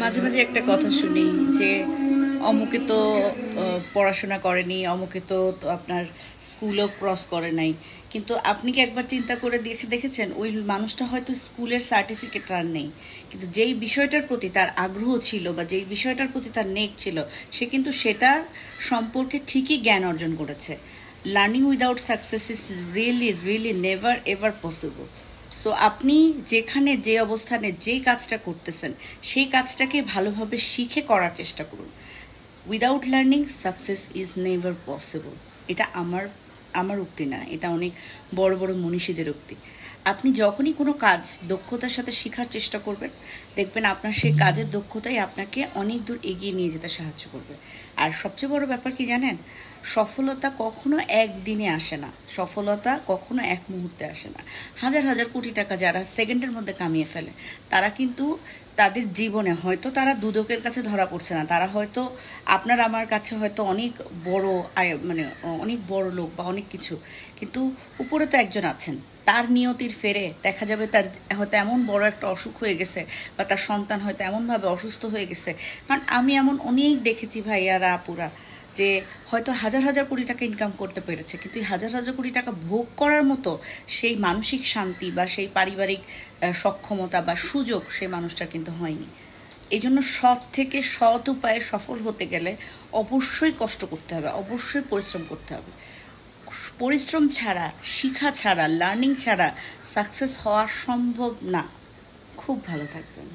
মাঝে মাঝে একটা কথা শুনি যে অমুকে তো পড়াশোনা করেনি, অমুকে তো আপনার স্কুলও ক্রস করে নাই। কিন্তু আপনি কি একবার চিন্তা করে দেখেছেন ওই মানুষটা হয়তো স্কুলের সার্টিফিকেট আর নেই, কিন্তু যেই বিষয়টার প্রতি তার আগ্রহ ছিল বা যেই বিষয়টার প্রতি তার নেক ছিল, সে কিন্তু সেটা সম্পর্কে ঠিকই জ্ঞান অর্জন করেছে। Learning without success is really really never ever possible. So আপনি যেখানে যে অবস্থানে যে কাজটা করতেছেন সেই কাজটাকে ভালোভাবে শিখে করার চেষ্টা করুন। Without learning success is never possible. এটা আমার আমার উক্তি না, এটা অনেক বড় বড় মনীষীদের উক্তি। আপনি যখনই কোনো কাজ দক্ষতার সাথে শেখার চেষ্টা করবেন, দেখবেন আপনার সেই কাজের দক্ষতাই আপনাকে অনেক দূর এগিয়ে নিয়ে যেতে সাহায্য করবে। আর সবচেয়ে বড় ব্যাপার কি জানেন, সফলতা কখনো একদিনে আসে না, সফলতা কখনো এক মুহূর্তে আসে না। হাজার হাজার কোটি টাকা যারা সেকেন্ডের মধ্যে কামিয়ে ফেলে, তারা কিন্তু তাদের জীবনে হয়তো তারা দুদকের কাছে ধরা পড়ছে না, তারা হয়তো আপনার আমার কাছে হয়তো অনেক বড় মানে অনেক বড় লোক বা অনেক কিছু, কিন্তু উপরে তো একজন আছেন। তার নিয়তির ফেরে দেখা যাবে তার হয়তো এমন বড় একটা অসুখ হয়ে গেছে, বা তার সন্তান হয়তো এমনভাবে অসুস্থ হয়ে গেছে। কারণ আমি এমন অনেক দেখেছি ভাইয়ারা আপুরা, যে হয়তো হাজার হাজার কোটি টাকা ইনকাম করতে পেরেছে, কিন্তু হাজার হাজার কোটি টাকা ভোগ করার মতো সেই মানসিক শান্তি বা সেই পারিবারিক সক্ষমতা বা সুযোগ সেই মানুষটার কিন্তু হয়নি। এই জন্য সৎ থেকে সৎ উপায়ে সফল হতে গেলে অবশ্যই কষ্ট করতে হবে, অবশ্যই পরিশ্রম করতে হবে। পরিশ্রম ছাড়া, শিখা ছাড়া, লার্নিং ছাড়া সাকসেস হওয়া সম্ভব না। খুব ভালো থাকবেন।